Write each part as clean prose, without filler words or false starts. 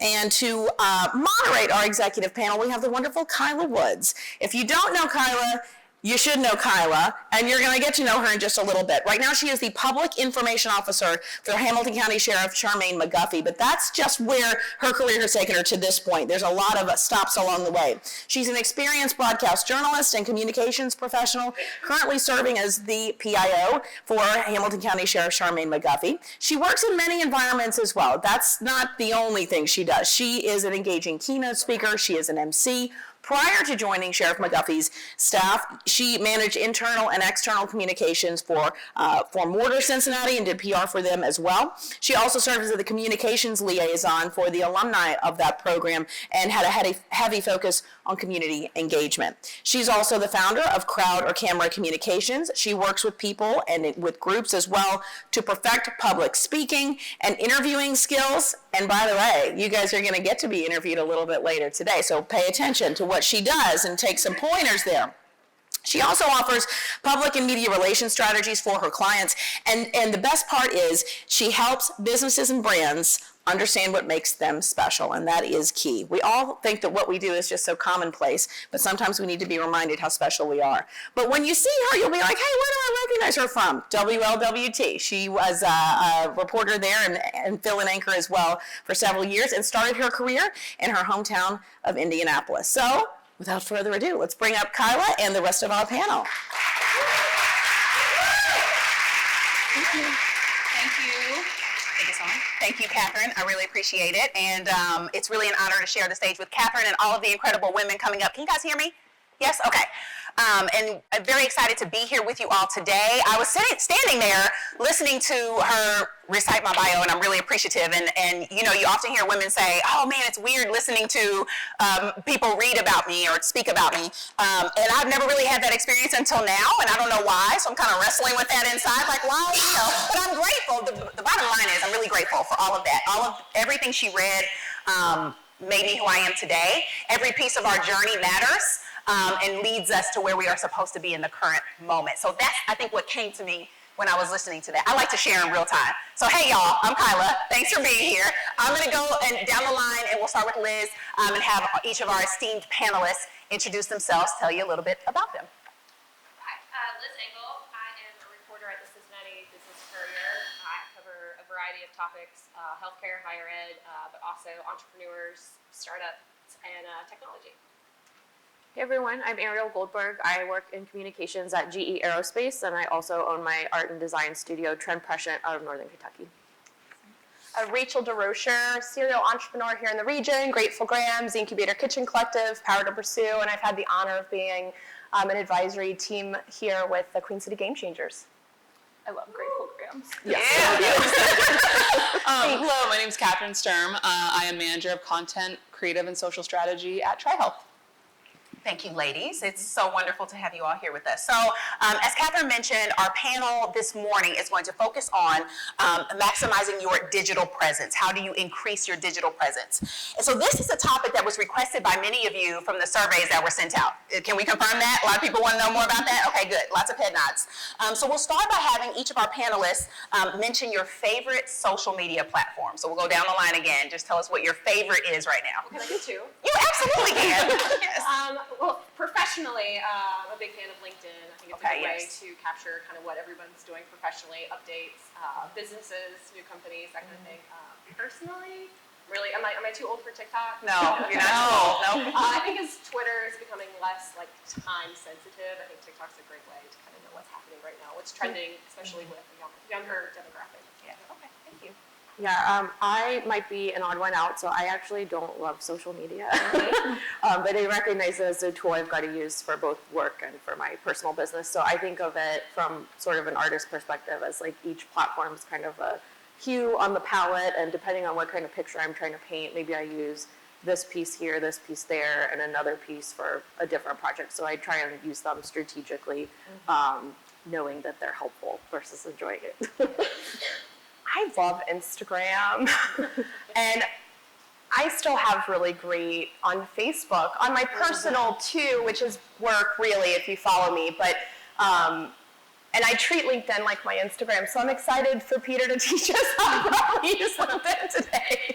And to moderate our executive panel, we have the wonderful Kyla Woods. If you don't know Kyla, you should know Kyla, and you're going to get to know her in just a little bit. Right now, she is the Public Information Officer for Hamilton County Sheriff Charmaine McGuffey, but that's just where her career has taken her to this point. There's a lot of stops along the way. She's an experienced broadcast journalist and communications professional, currently serving as the PIO for Hamilton County Sheriff Charmaine McGuffey. She works in many environments as well. That's not the only thing she does. She is an engaging keynote speaker. She is an MC. Prior to joining Sheriff McGuffey's staff, she managed internal and external communications for Moderator Cincinnati and did PR for them as well. She also served as the communications liaison for the alumni of that program and had a heavy focus on community engagement. She's also the founder of Crowd or Camera Communications. She works with people and with groups as well to perfect public speaking and interviewing skills. And by the way, you guys are going to get to be interviewed a little bit later today, so pay attention to what she does and take some pointers there. She also offers public and media relations strategies for her clients, and the best part is she helps businesses and brands understand what makes them special, and that is key. We all think that what we do is just so commonplace, but sometimes we need to be reminded how special we are. But when you see her, you'll be like, hey, where do I recognize her from? WLWT. She was a reporter there and fill-in anchor as well for several years and started her career in her hometown of Indianapolis. So, without further ado, let's bring up Kyla and the rest of our panel. Thank you. Thank you, Catherine. I really appreciate it. And it's really an honor to share the stage with Catherine and all of the incredible women coming up. Can you guys hear me? Yes? Okay. And I'm very excited to be here with you all today. I was standing there listening to her recite my bio, and I'm really appreciative. And you know, you often hear women say, oh man, it's weird listening to people read about me or speak about me. And I've never really had that experience until now, and I don't know why, so I'm kind of wrestling with that inside, like why, you know, but I'm grateful. The bottom line is I'm really grateful for all of that. Everything she read made me who I am today. Every piece of our journey matters. And leads us to where we are supposed to be in the current moment. So that's, I think, what came to me when I was listening to that. I like to share in real time. So hey, y'all, I'm Kyla. Thanks for being here. I'm going to go down the line, and we'll start with Liz and have each of our esteemed panelists introduce themselves, tell you a little bit about them. Hi, Liz Engel. I am a reporter at the Cincinnati Business Courier. I cover a variety of topics, healthcare, higher ed, but also entrepreneurs, startups, and technology. Hey everyone, I'm Ariel Goldberg. I work in communications at GE Aerospace, and I also own my art and design studio, Trend Prescient, out of Northern Kentucky. Rachel DeRocher, serial entrepreneur here in the region, Grateful Grams, Incubator Kitchen Collective, Power to Pursue, and I've had the honor of being an advisory team here with the Queen City Game Changers. I love Grateful Grams. Yes. Hello, my name is Catherine Sturm. I am manager of content, creative, and social strategy at TriHealth. Thank you, ladies. It's so wonderful to have you all here with us. So, as Catherine mentioned, our panel this morning is going to focus on maximizing your digital presence. How do you increase your digital presence? And so this is a topic that was requested by many of you from the surveys that were sent out. Can we confirm that? A lot of people want to know more about that? Okay, good. Lots of head nods. So we'll start by having each of our panelists mention your favorite social media platform. So we'll go down the line again. Just tell us what your favorite is right now. Can I do two? You absolutely can. Yes. Well, professionally, I'm a big fan of LinkedIn. I think it's a good way to capture kind of what everyone's doing professionally, updates, businesses, new companies, that kind of thing. Personally, really, am I too old for TikTok? No, you're not too old. No. I think as Twitter is becoming less like time sensitive, I think TikTok's a great way to kind of know what's happening right now, what's trending, especially with a younger demographic. Yeah. Okay, thank you. Yeah, I might be an odd one out, so I actually don't love social media. But I recognize it as a tool I've got to use for both work and for my personal business. So I think of it from sort of an artist perspective as like each platform is kind of a hue on the palette, and depending on what kind of picture I'm trying to paint, maybe I use this piece here, this piece there, and another piece for a different project. So I try and use them strategically, knowing that they're helpful versus enjoying it. I love Instagram, and I still have really great on Facebook, on my personal too, which is work really if you follow me, but and I treat LinkedIn like my Instagram, so I'm excited for Peter to teach us how to properly use LinkedIn today.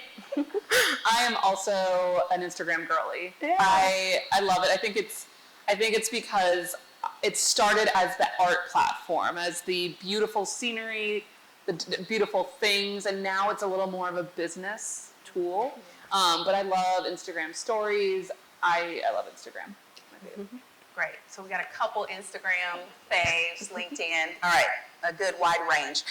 I am also an Instagram girly. Yeah. I love it. I think it's because it started as the art platform, as the beautiful scenery, the beautiful things, and now it's a little more of a business tool. But I love Instagram stories. I love Instagram. Great. So we got a couple Instagram faves, LinkedIn. All right, a good wide range.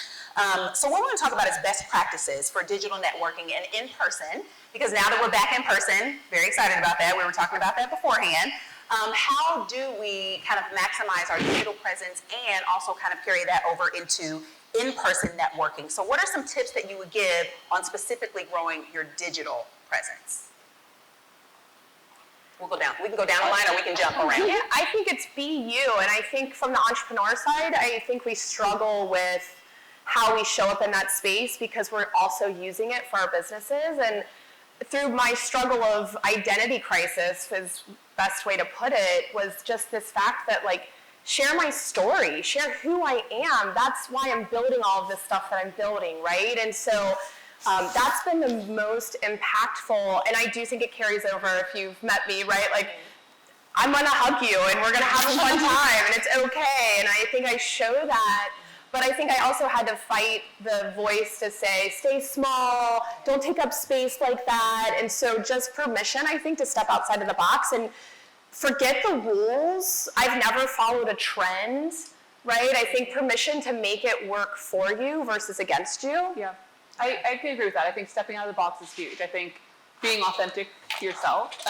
So what we want to talk about is best practices for digital networking and in person, because now that we're back in person, very excited about that. We were talking about that beforehand. How do we kind of maximize our digital presence and also kind of carry that over into in-person networking? So what are some tips that you would give on specifically growing your digital presence? We'll go down. We can go down the line or we can jump around. Yeah, I think it's be you. And I think from the entrepreneur side, I think we struggle with how we show up in that space because we're also using it for our businesses. And through my struggle of identity crisis, is best way to put it, was just this fact that like, share my story, share who I am. That's why I'm building all of this stuff that I'm building, right? And so that's been the most impactful, and I do think it carries over if you've met me, right? Like, I'm gonna hug you, and we're gonna have a fun time, and it's okay, and I think I show that, but I think I also had to fight the voice to say, stay small, don't take up space like that, and so just permission, I think, to step outside of the box and forget the rules. I've never followed a trend, right? I think permission to make it work for you versus against you. Yeah. I can agree with that. I think stepping out of the box is huge. I think being authentic to yourself.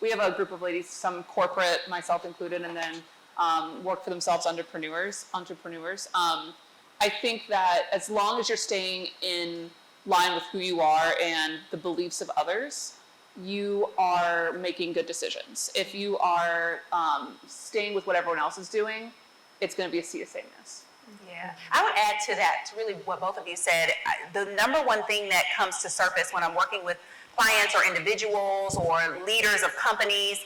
We have a group of ladies, some corporate, myself included, and then work for themselves entrepreneurs. I think that as long as you're staying in line with who you are and the beliefs of others, you are making good decisions. If you are staying with what everyone else is doing, it's going to be a sea of sameness. Yeah, I would add to that, to really what both of you said, the number one thing that comes to surface when I'm working with clients or individuals or leaders of companies,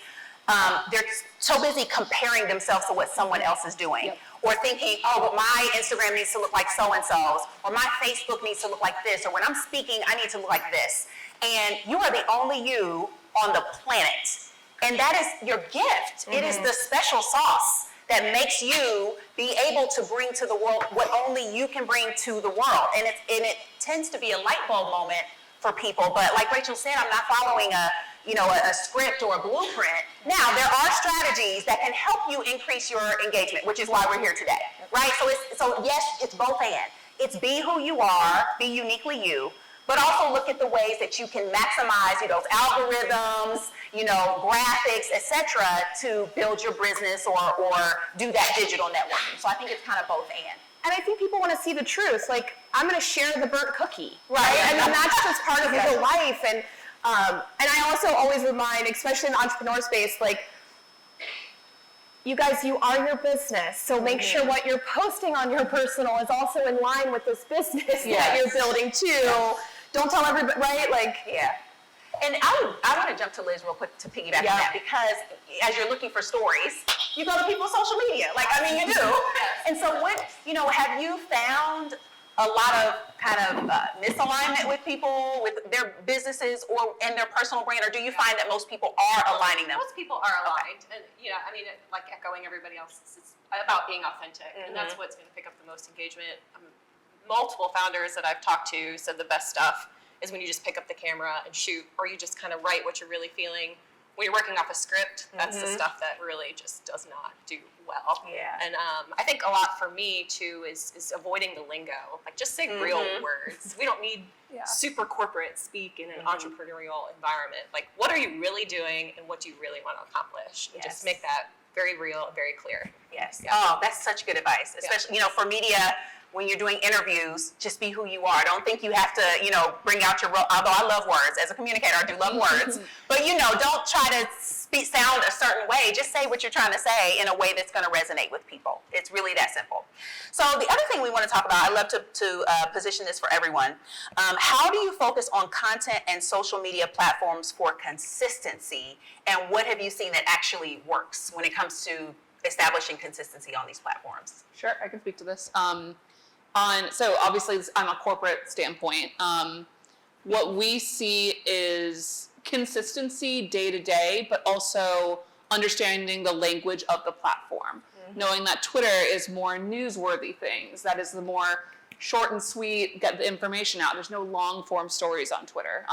they're so busy comparing themselves to what someone else is doing. Yep. Or thinking, oh, but my Instagram needs to look like so-and-so's, or my Facebook needs to look like this, or when I'm speaking, I need to look like this. And you are the only you on the planet. And that is your gift. Mm-hmm. It is the special sauce that makes you be able to bring to the world what only you can bring to the world. And it tends to be a light bulb moment for people. But like Rachel said, I'm not following a script or a blueprint. Now, there are strategies that can help you increase your engagement, which is why we're here today, right? So yes, it's both and. It's be who you are, be uniquely you, but also look at the ways that you can maximize, those algorithms, graphics, etc., to build your business or do that digital networking. So I think it's kind of both and. And I think people want to see the truth. Like, I'm going to share the burnt cookie, right? I mean, that's just part of real life. And I also always remind, especially in the entrepreneur space, like, you guys, you are your business. So make sure what you're posting on your personal is also in line with this business that you're building too. Yes. Don't tell everybody, right? Like, yeah. And I want to jump to Liz real quick to piggyback on that, because as you're looking for stories, you go to people's social media. Like, I mean, you do. And so have you found a lot of kind of misalignment with people, with their businesses and their personal brand, or do you find that most people are aligning them? Most people are aligned, and like echoing everybody else, it's about being authentic, and that's what's going to pick up the most engagement. Multiple founders that I've talked to said the best stuff is when you just pick up the camera and shoot, or you just kind of write what you're really feeling. When you're working off a script, that's the stuff that really just does not do well. Yeah. And I think a lot for me too is avoiding the lingo. Like, just say real words. We don't need super corporate speak in an entrepreneurial environment. Like, what are you really doing, and what do you really want to accomplish? And just make that very real and very clear. Yes. Yeah. Oh, that's such good advice. Especially, for media. When you're doing interviews, just be who you are. Don't think you have to, bring out your role. Although I love words. As a communicator, I do love words. But, don't try to sound a certain way. Just say what you're trying to say in a way that's going to resonate with people. It's really that simple. So the other thing we want to talk about, I love to position this for everyone. How do you focus on content and social media platforms for consistency? And what have you seen that actually works when it comes to establishing consistency on these platforms? Sure, I can speak to this. So obviously I'm a corporate standpoint. What we see is consistency day to day, but also understanding the language of the platform. Knowing that Twitter is more newsworthy things, that is the more short and sweet, get the information out. There's no long form stories on Twitter.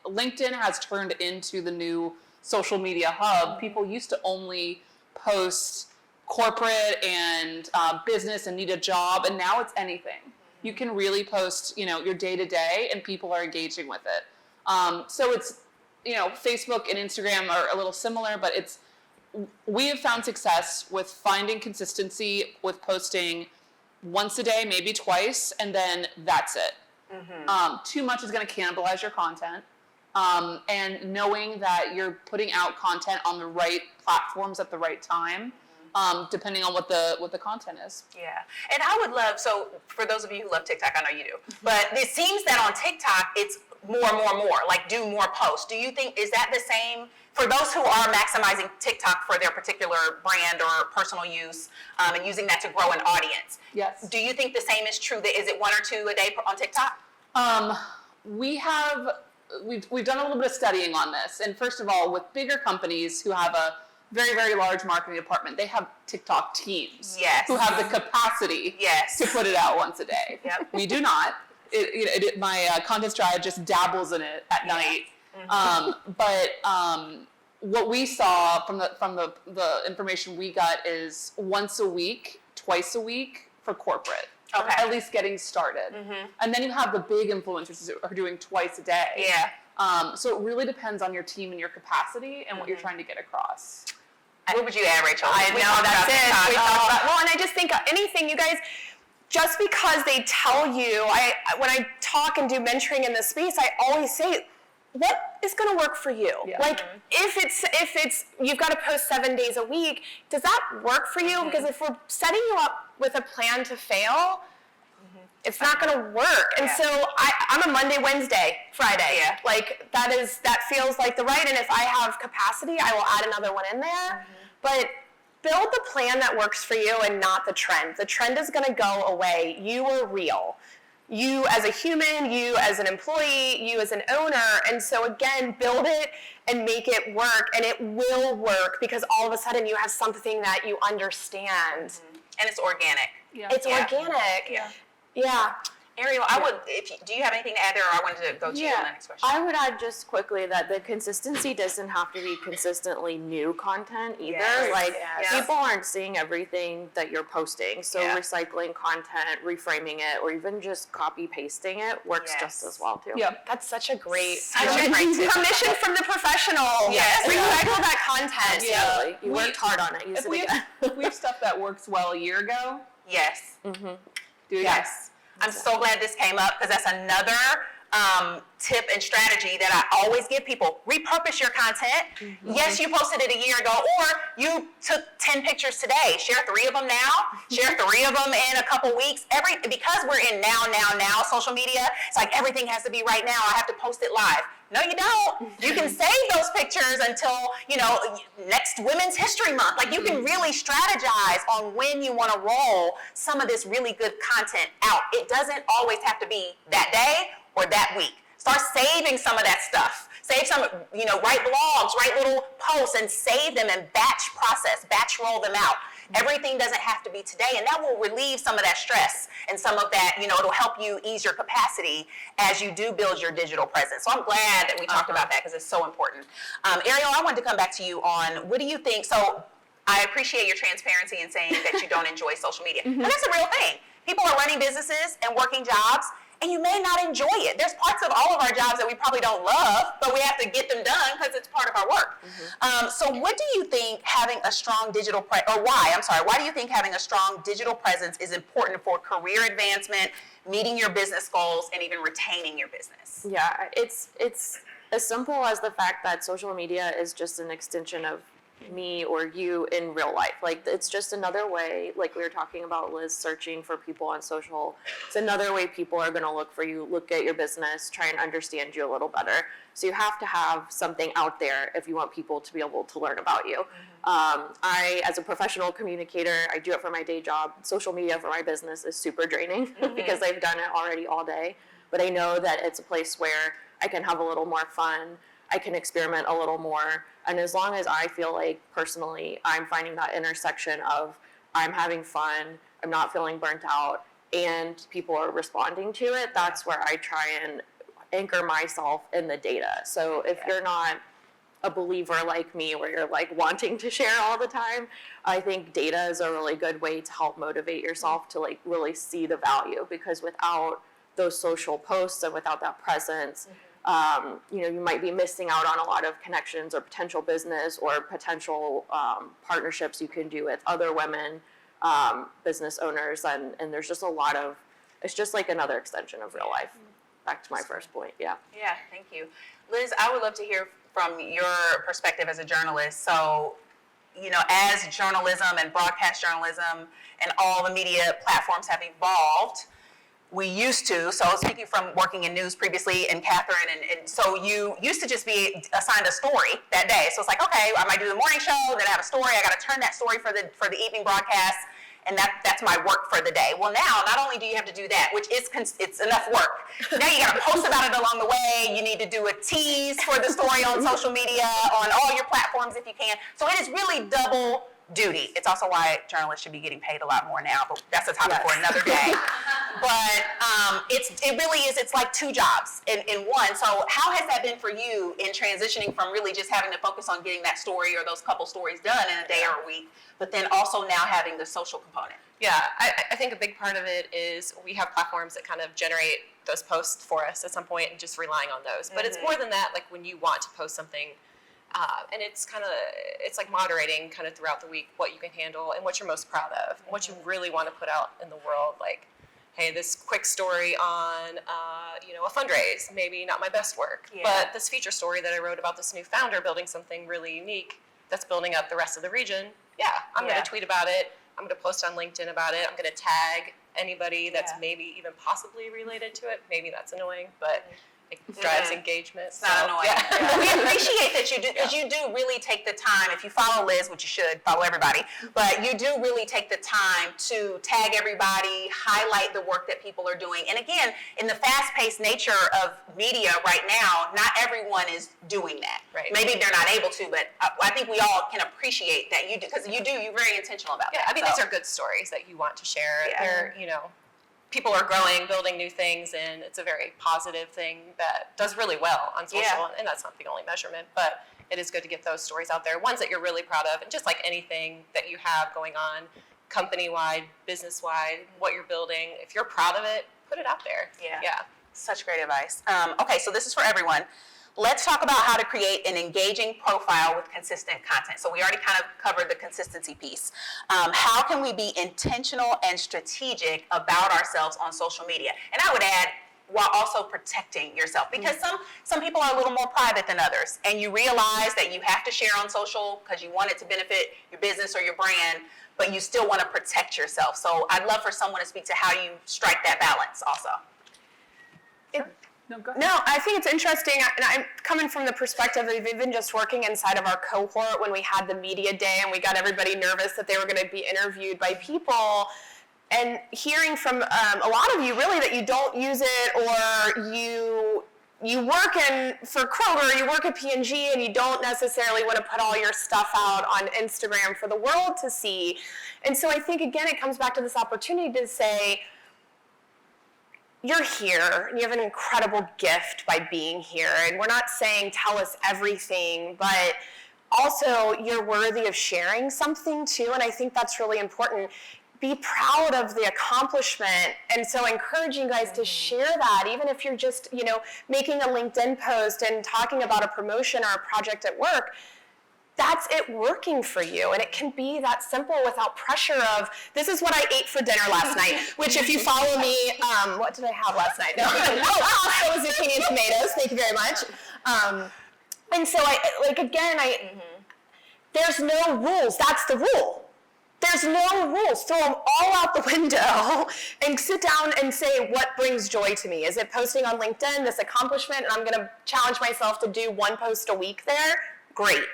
LinkedIn has turned into the new social media hub. People used to only post corporate and business and need a job, and now it's anything. You can really post, your day to day, and people are engaging with it. So it's, Facebook and Instagram are a little similar, but we have found success with finding consistency with posting once a day, maybe twice, and then that's it. Too much is going to cannibalize your content. And knowing that you're putting out content on the right platforms at the right time, depending on what the content is. Yeah, and I would love, so for those of you who love TikTok, I know you do, but it seems that on TikTok, it's more, like do more posts. Do you think, is that the same for those who are maximizing TikTok for their particular brand or personal use, and using that to grow an audience? Yes. Do you think the same is true? Is it 1 or 2 a day on TikTok? We've done a little bit of studying on this, and first of all, with bigger companies who have a very, very large marketing department, they have TikTok teams who have the capacity to put it out once a day. Yep. We do not. My content strategist dabbles in it at night. But what we saw from the information we got is once a week, twice a week for corporate. Okay. At least getting started. And then you have the big influencers who are doing twice a day. Yeah. So it really depends on your team and your capacity and what you're trying to get across. What would you add, Rachel? I know, that's it. Well, and I just think anything, you guys, just because they tell you, when I talk and do mentoring in this space, I always say, what is going to work for you? Yeah. Like, if it's you've got to post 7 days a week, does that work for you? Because if we're setting you up with a plan to fail, it's not going to work. And so I'm a Monday, Wednesday, Friday. Yeah. Like that feels like the right. And if I have capacity, I will add another one in there. But build the plan that works for you and not the trend. The trend is going to go away. You are real. You as a human, you as an employee, you as an owner. And so again, build it and make it work. And it will work because all of a sudden you have something that you understand. And it's organic. Yeah. It's organic. Yeah. Yeah. Ariel, do you have anything to add there, or I wanted to go to you on the next question? I would add just quickly that the consistency doesn't have to be consistently new content either. Yes. Like Yes. people aren't seeing everything that you're posting. So recycling content, reframing it, or even just copy pasting it works just as well too. Yeah. That's such a great tip. permission from the professional. Yes. Recycle that content. Totally. You worked hard on it. Use it again. If we have stuff that works well a year ago, Yes. do it again. Yes. I'm so glad this came up because that's another tip and strategy that I always give people. Repurpose your content. Yes, you posted it a year ago, or you took 10 pictures today. Share 3 of them now. Share 3 of them in a couple weeks. Because we're in now social media, it's like everything has to be right now. I have to post it live. No, you don't. You can save those pictures until, next Women's History Month. Like, you can really strategize on when you want to roll some of this really good content out. It doesn't always have to be that day or that week. Start saving some of that stuff. Save some, write blogs, write little posts and save them and batch roll them out. Everything doesn't have to be today, and that will relieve some of that stress and some of that, it'll help you ease your capacity as you do build your digital presence. So I'm glad that we talked about that because it's so important. Ariel, I wanted to come back to you on what do you think? So I appreciate your transparency in saying that you don't enjoy social media. And that's a real thing. People are running businesses and working jobs, and you may not enjoy it. There's parts of all of our jobs that we probably don't love, but we have to get them done because it's part of our work. So what do you think having a strong digital why do you think having a strong digital presence is important for career advancement, meeting your business goals, and even retaining your business? Yeah, it's as simple as the fact that social media is just an extension of me or you in real life. Like, it's just another way, like we were talking about, Liz, searching for people on social. It's another way people are going to look for you, look at your business, try and understand you a little better. So you have to have something out there if you want people to be able to learn about you. I, as a professional communicator, I do it for my day job. Social media for my business is super draining because I've done it already all day. But I know that it's a place where I can have a little more fun. I can experiment a little more. And as long as I feel like personally I'm finding that intersection of I'm having fun, I'm not feeling burnt out, and people are responding to it, that's where I try and anchor myself in the data. So if you're not a believer like me where you're like wanting to share all the time, I think data is a really good way to help motivate yourself to like really see the value, because without those social posts and without that presence, you might be missing out on a lot of connections or potential business or potential partnerships you can do with other women business owners, and there's just a lot of, it's just like another extension of real life. Back to my first point, yeah. Yeah, thank you. Liz, I would love to hear from your perspective as a journalist. So, as journalism and broadcast journalism and all the media platforms have evolved, we used to, so speaking from working in news previously, and Catherine, and so you used to just be assigned a story that day. So it's like, okay, I might do the morning show, then I have a story, I got to turn that story for the evening broadcast, and that's my work for the day. Well, now, not only do you have to do that, which it's enough work, now you got to post about it along the way, you need to do a tease for the story on social media, on all your platforms if you can. So it is really double duty. It's also why journalists should be getting paid a lot more now, but that's a topic for another day. But it really is, it's like two jobs in one. So how has that been for you in transitioning from really just having to focus on getting that story or those couple stories done in a day or a week, but then also now having the social component? Yeah, I think a big part of it is we have platforms that kind of generate those posts for us at some point and just relying on those. But it's more than that, like when you want to post something, and it's like moderating kind of throughout the week what you can handle and what you're most proud of, what you really want to put out in the world. Like, hey, this quick story on, a fundraise, maybe not my best work, but this feature story that I wrote about this new founder building something really unique that's building up the rest of the region. Yeah, I'm going to tweet about it. I'm going to post on LinkedIn about it. I'm going to tag anybody that's maybe even possibly related to it. Maybe that's annoying, but it drives engagement. It's not annoying. Yeah. We appreciate that you do, because you do really take the time, if you follow Liz, which you should, follow everybody, but you do really take the time to tag everybody, highlight the work that people are doing. And again, in the fast-paced nature of media right now, not everyone is doing that. Right. Maybe they're not able to, but I think we all can appreciate that you do, because you're very intentional about that. I mean, these are good stories that you want to share. They're, people are growing, building new things, and it's a very positive thing that does really well on social, and that's not the only measurement, but it is good to get those stories out there, ones that you're really proud of, and just like anything that you have going on, company-wide, business-wide, what you're building, if you're proud of it, put it out there. Yeah. Such great advice. Okay, so this is for everyone. Let's talk about how to create an engaging profile with consistent content. So we already kind of covered the consistency piece. How can we be intentional and strategic about ourselves on social media? And I would add, while also protecting yourself, because some people are a little more private than others, and you realize that you have to share on social because you want it to benefit your business or your brand, but you still want to protect yourself. So I'd love for someone to speak to how you strike that balance also. No, I think it's interesting, and I'm coming from the perspective of even just working inside of our cohort when we had the media day and we got everybody nervous that they were going to be interviewed by people, and hearing from a lot of you really that you don't use it, or you work for Kroger, you work at P&G, and you don't necessarily want to put all your stuff out on Instagram for the world to see. And so I think, again, it comes back to this opportunity to say, you're here, and you have an incredible gift by being here. And we're not saying tell us everything, but also you're worthy of sharing something too. And I think that's really important. Be proud of the accomplishment. And so encouraging you guys to share that, even if you're just, making a LinkedIn post and talking about a promotion or a project at work. That's it working for you, and it can be that simple without pressure of, this is what I ate for dinner last night, which if you follow me, what did I have last night? No. Pasta with zucchini and tomatoes, thank you very much. And so there's no rules, that's the rule. There's no rules, throw them all out the window and sit down and say, what brings joy to me? Is it posting on LinkedIn, this accomplishment, and I'm gonna challenge myself to do one post a week there? Great.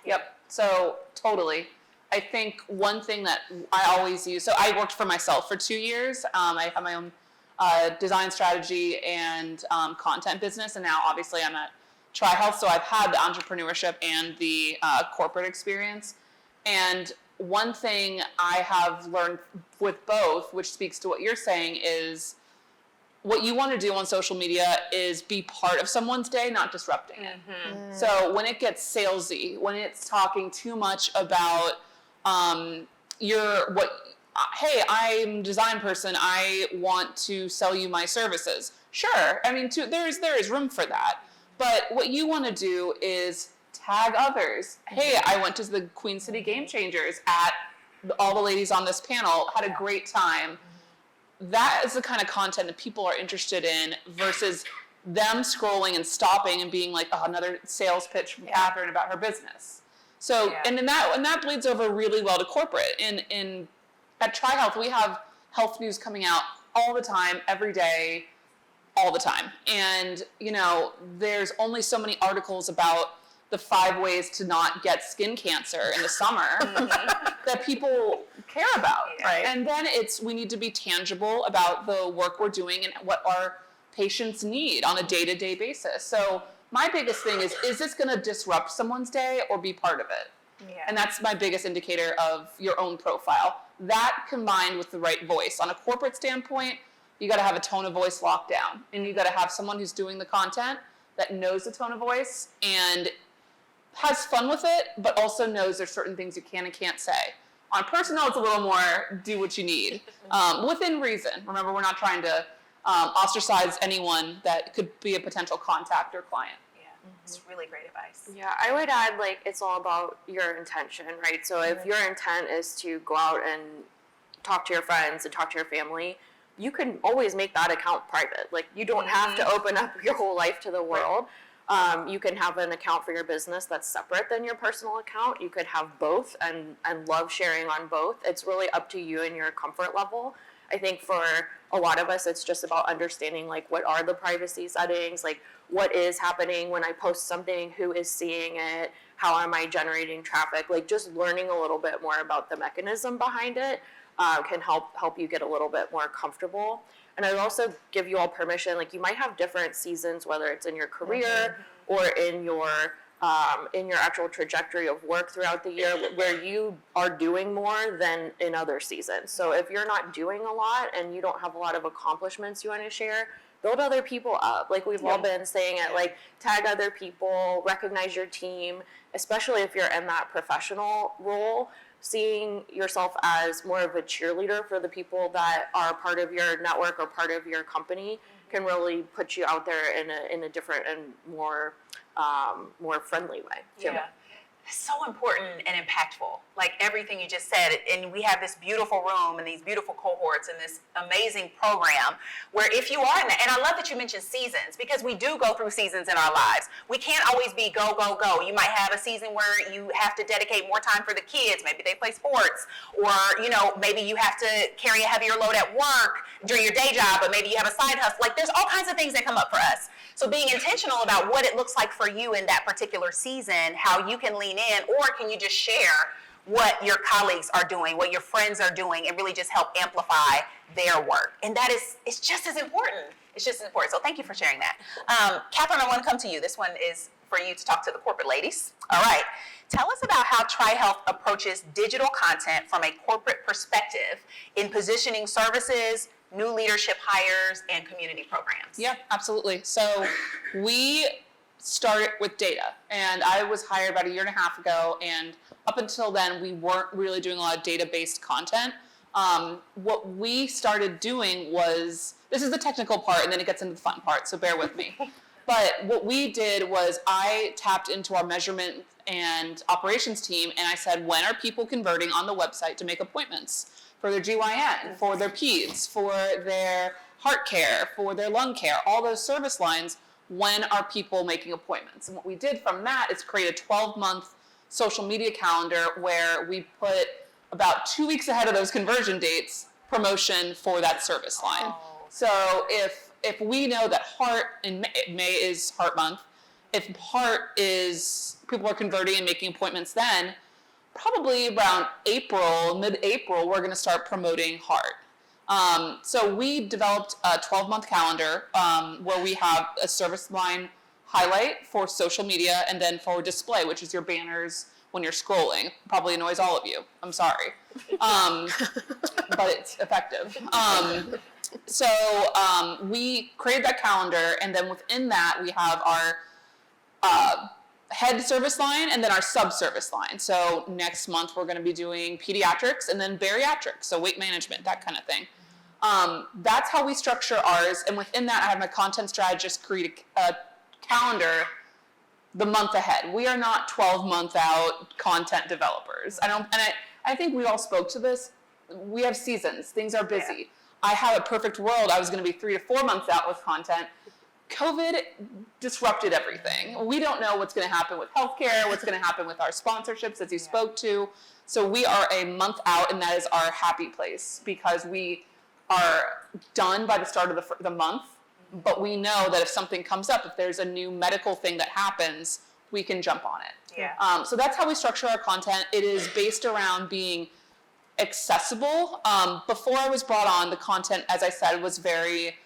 Yep, so totally. I think one thing that I always use, so I worked for myself for 2 years. I have my own design strategy and content business, and now obviously I'm at TriHealth, so I've had the entrepreneurship and the corporate experience. And one thing I have learned with both, which speaks to what you're saying, is what you want to do on social media is be part of someone's day, not disrupting it. So when it gets salesy, when it's talking too much about hey, I'm a design person, I want to sell you my services. Sure, I mean, there is room for that. But what you want to do is tag others. Hey, I went to the Queen City Game Changers at all the ladies on this panel, had a great time. That is the kind of content that people are interested in versus them scrolling and stopping and being like, oh, another sales pitch from Catherine about her business. So, and that bleeds over really well to corporate. At TriHealth, we have health news coming out all the time, every day, all the time. And, there's only so many articles about the 5 ways to not get skin cancer in the summer that people care about. Right. And then we need to be tangible about the work we're doing and what our patients need on a day-to-day basis. So my biggest thing is this going to disrupt someone's day or be part of it? Yeah. And that's my biggest indicator of your own profile. That combined with the right voice. On a corporate standpoint, you got to have a tone of voice locked down. And you got to have someone who's doing the content that knows the tone of voice and has fun with it, but also knows there's certain things you can and can't say. On personal, it's a little more do what you need, within reason. Remember, we're not trying to ostracize anyone that could be a potential contact or client. Yeah, it's really great advice. Yeah, I would add, it's all about your intention, right? So if your intent is to go out and talk to your friends and talk to your family, you can always make that account private. You don't have to open up your whole life to the world. You can have an account for your business that's separate than your personal account. You could have both and love sharing on both. It's really up to you and your comfort level. I think for a lot of us, it's just about understanding what are the privacy settings, what is happening when I post something, who is seeing it, how am I generating traffic, just learning a little bit more about the mechanism behind it can help you get a little bit more comfortable. And I would also give you all permission, you might have different seasons, whether it's in your career or in your actual trajectory of work throughout the year, where you are doing more than in other seasons. So if you're not doing a lot and you don't have a lot of accomplishments you want to share, build other people up. We've all been saying it, tag other people, recognize your team, especially if you're in that professional role. Seeing yourself as more of a cheerleader for the people that are part of your network or part of your company can really put you out there in a different and more friendly way. Yeah. It's so important and impactful. Everything you just said, and we have this beautiful room and these beautiful cohorts and this amazing program where if you are in that, and I love that you mentioned seasons, because we do go through seasons in our lives. We can't always be go, go, go. You might have a season where you have to dedicate more time for the kids. Maybe they play sports, or, maybe you have to carry a heavier load at work during your day job, but maybe you have a side hustle. There's all kinds of things that come up for us. So being intentional about what it looks like for you in that particular season, how you can lean in, or can you just share what your colleagues are doing, what your friends are doing, and really just help amplify their work. And it's just as important. It's just as important. So thank you for sharing that. Catherine, I want to come to you. This one is for you to talk to the corporate ladies. All right. Tell us about how TriHealth approaches digital content from a corporate perspective in positioning services, new leadership hires, and community programs. Yeah, absolutely. So we started with data, and I was hired about 1.5 years ago, and up until then we weren't really doing a lot of data-based content. What we started doing was, this is the technical part and then it gets into the fun part, so bear with me. But what we did was I tapped into our measurement and operations team, and I said, when are people converting on the website to make appointments for their GYN, for their peds, for their heart care, for their lung care, all those service lines? When are people making appointments? And what we did from that is create a 12-month social media calendar where we put about 2 weeks ahead of those conversion dates promotion for that service line. Oh. So if we know that heart in May is Heart Month, if heart is, people are converting and making appointments then, probably around April, mid-April, we're going to start promoting heart. So we developed a 12-month calendar where we have a service line highlight for social media and then for display, which is your banners when you're scrolling. Probably annoys all of you. I'm sorry. But it's effective. So we created that calendar, and then within that we have our head service line and then our sub-service line. So next month we're going to be doing pediatrics and then bariatrics, so weight management, that kind of thing. That's how we structure ours, and within that I have my content strategist create a calendar the month ahead. We are not 12-month out content developers. I think we all spoke to this. We have seasons. Things are busy. Yeah. I had a perfect world. I was going to be 3 to 4 months out with content. COVID disrupted everything. We don't know what's going to happen with healthcare, what's going to happen with our sponsorships, as you spoke to. So we are a month out, and that is our happy place because we are done by the start of the month. But we know that if something comes up, if there's a new medical thing that happens, we can jump on it. Yeah. So that's how we structure our content. It is based around being accessible. Before I was brought on, the content, as I said, was very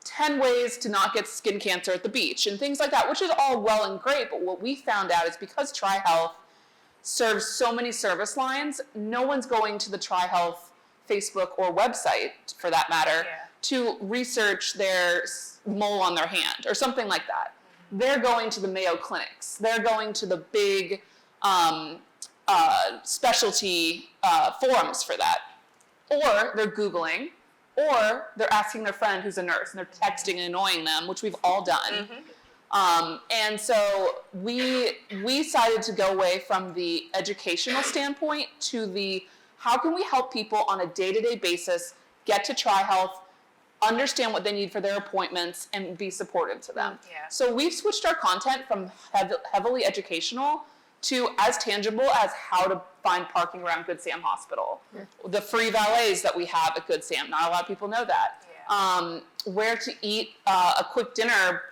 10 ways to not get skin cancer at the beach and things like that, which is all well and great. But what we found out is because TriHealth serves so many service lines, no one's going to the TriHealth Facebook or website, for that matter, to research their mole on their hand or something like that. They're going to the Mayo Clinics. They're going to the big specialty forums for that. Or they're Googling, or they're asking their friend who's a nurse, and they're texting and annoying them, which we've all done. And so we decided to go away from the educational standpoint to the how can we help people on a day-to-day basis get to TriHealth, understand what they need for their appointments, and be supportive to them. Yeah. So we've switched our content from heavily educational to as tangible as how to find parking around Good Sam Hospital. The free valets that we have at Good Sam, not a lot of people know that. Yeah. Where to eat a quick dinner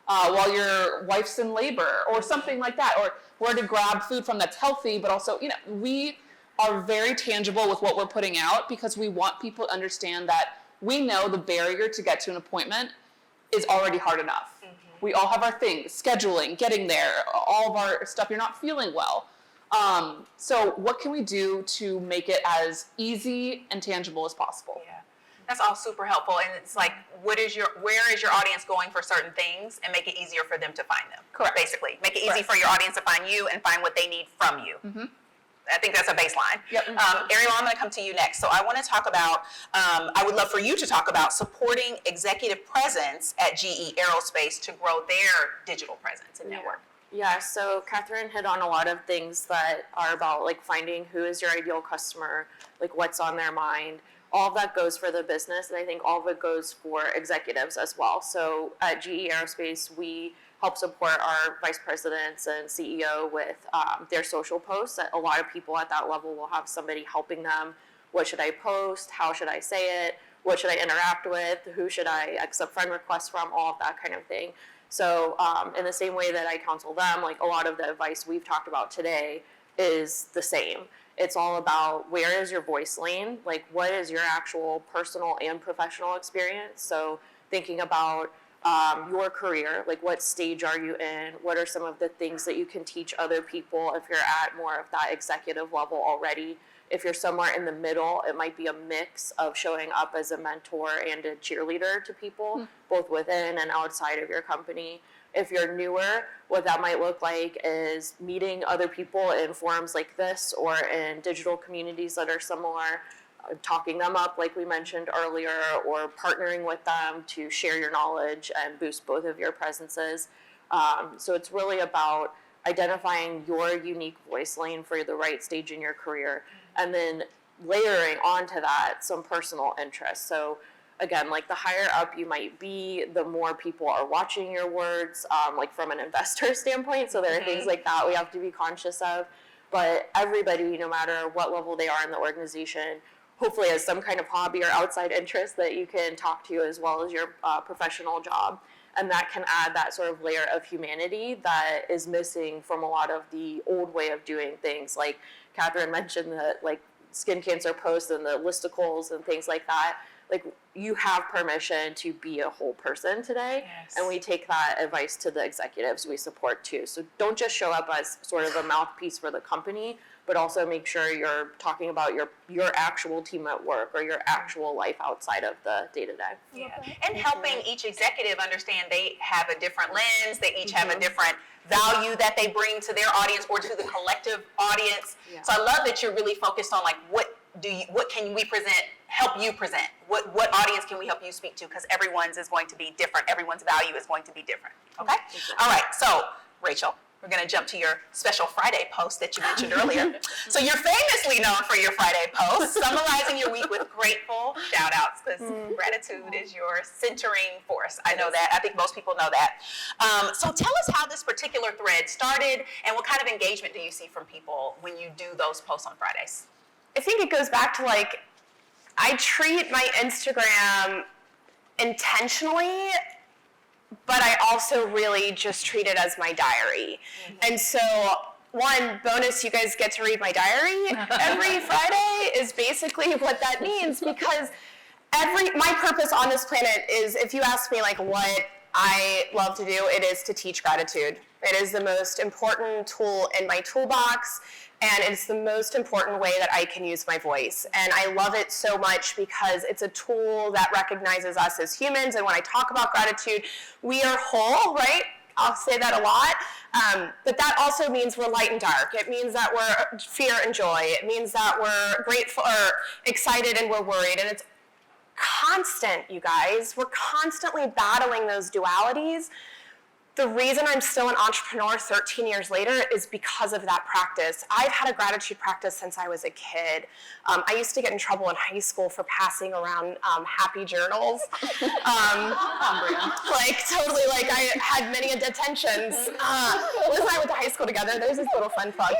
while your wife's in labor or something like that, or where to grab food from that's healthy, but also, we are very tangible with what we're putting out because we want people to understand that we know the barrier to get to an appointment is already hard enough. We all have our things, scheduling, getting there, all of our stuff. You're not feeling well. So what can we do to make it as easy and tangible as possible? Yeah, that's all super helpful. And it's like, where is your audience going for certain things, and make it easier for them to find them. Correct. Basically, make it easy for your audience to find you and find what they need from you. I think that's a baseline. Yep. Ariel, I'm going to come to you next. So I want to talk about, I would love for you to talk about supporting executive presence at GE Aerospace to grow their digital presence and network. Yeah, so Catherine hit on a lot of things that are about like finding who is your ideal customer, like what's on their mind. All of that goes for the business, and I think all of it goes for executives as well. So at GE Aerospace, we help support our vice presidents and CEO with their social posts. A lot of people at that level will have somebody helping them. What should I post? How should I say it? What should I interact with? Who should I accept friend requests from? All of that kind of thing. So in the same way that I counsel them, like a lot of the advice we've talked about today is the same. It's all about where is your voice lane? Like what is your actual personal and professional experience? So thinking about your career, like what stage are you in? What are some of the things that you can teach other people if you're at more of that executive level already? If you're somewhere in the middle, it might be a mix of showing up as a mentor and a cheerleader to people, both within and outside of your company. If you're newer, what that might look like is meeting other people in forums like this or in digital communities that are similar, talking them up like we mentioned earlier, or partnering with them to share your knowledge and boost both of your presences. So it's really about identifying your unique voice lane for the right stage in your career, and then layering onto that some personal interests. So again, like the higher up you might be, the more people are watching your words, like from an investor standpoint. So there are things like that we have to be conscious of. But everybody, no matter what level they are in the organization, hopefully has some kind of hobby or outside interest that you can talk to as well as your professional job. And that can add that sort of layer of humanity that is missing from a lot of the old way of doing things. Like Catherine mentioned, the like skin cancer posts and the listicles and things like that. like, you have permission to be a whole person today. Yes. And we take that advice to the executives we support too. So don't just show up as sort of a mouthpiece for the company, but also make sure you're talking about your actual team at work or your actual life outside of the day-to-day. Yeah. And helping each executive understand they have a different lens, they each have a different value that they bring to their audience or to the collective audience. Yeah. So I love that you're really focused on like what can we present, help you present? What audience can we help you speak to? Because everyone's is going to be different. Everyone's value is going to be different. Okay? All right. So, Rachel, we're going to jump to your special Friday post that you mentioned earlier. So you're famously known for your Friday posts, summarizing your week with grateful shout-outs, because gratitude is your centering force. I know that. I think most people know that. So tell us how this particular thread started, and what kind of engagement do you see from people when you do those posts on Fridays? I think it goes back to like, I treat my Instagram intentionally, but I also really just treat it as my diary. And so, one bonus, you guys get to read my diary every Friday is basically what that means, because my purpose on this planet is, if you ask me like what I love to do, it is to teach gratitude. It is the most important tool in my toolbox, and it's the most important way that I can use my voice. And I love it so much because it's a tool that recognizes us as humans. And when I talk about gratitude, we are whole, right? I'll say that a lot. But that also means we're light and dark. It means that we're fear and joy. It means that we're grateful or excited and we're worried. And it's constant, you guys. We're constantly battling those dualities. The reason I'm still an entrepreneur 13 years later is because of that practice. I've had a gratitude practice since I was a kid. I used to get in trouble in high school for passing around happy journals. Like, totally, like, I had many detentions. Liz and I went to high school together. There's this little fun plug.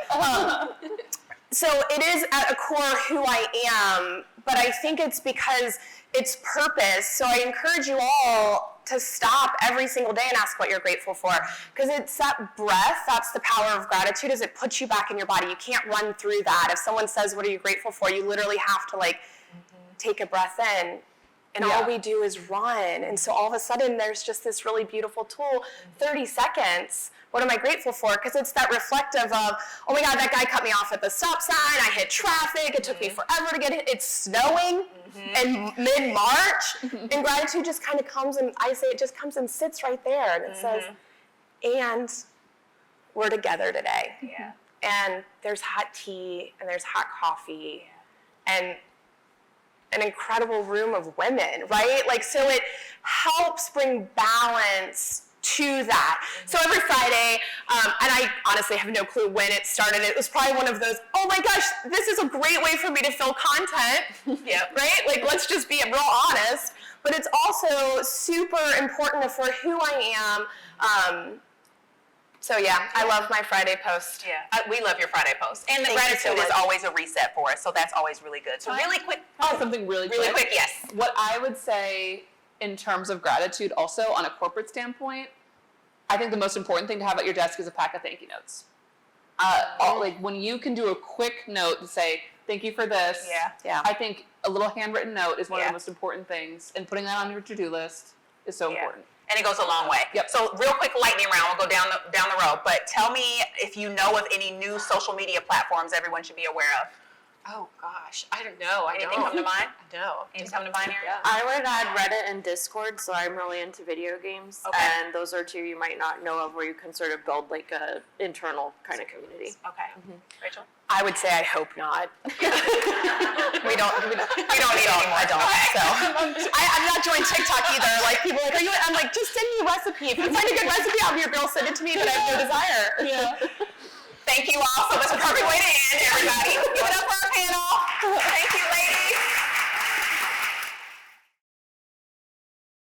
So it is at a core who I am, but I think it's because it's purpose. So I encourage you all to stop every single day and ask what you're grateful for, because it's that breath. That's the power of gratitude, is it puts you back in your body. You can't run through that. If someone says, what are you grateful for? You literally have to like take a breath in, and all we do is run. And so all of a sudden there's just this really beautiful tool, 30 seconds. What am I grateful for? Because it's that reflective of, oh my God, that guy cut me off at the stop sign. I hit traffic. It took me forever to get it. It's snowing in mid-March. And gratitude just kind of comes, and I say it just comes and sits right there. And it says, and we're together today. Yeah. And there's hot tea, and there's hot coffee, and an incredible room of women, right? Like, so it helps bring balance to that. So every Friday, and I honestly have no clue when it started. It was probably one of those, oh my gosh, this is a great way for me to fill content, right? Like, let's just be real honest. But it's also super important for who I am. So yeah, I love my Friday post. Yeah, we love your Friday post. And the gratitude is always a reset for us, so that's always really good. So really quick. Something really quick, yes. What I would say in terms of gratitude also on a corporate standpoint, I think the most important thing to have at your desk is a pack of thank you notes. Like when you can do a quick note and say, thank you for this. Yeah. I think a little handwritten note is one of the most important things, and putting that on your to-do list is so important. And it goes a long way. Yep. So real quick lightning round, we'll go down the road, but tell me if you know of any new social media platforms everyone should be aware of. Oh gosh, I don't know. Anything come to mind? No. Anything come to mind, Erin? I would add Reddit and Discord, so I'm really into video games. Okay. And those are two you might not know of, where you can sort of build like a internal kind of community. Okay. Rachel? I would say I hope not. we don't need any more. I don't. So I'm not joining TikTok either. Like, people are like, I'm like, just send me a recipe. If you find a good recipe, I'll be your girl. Send it to me, but I have no desire. Thank you all so much. A perfect way to end.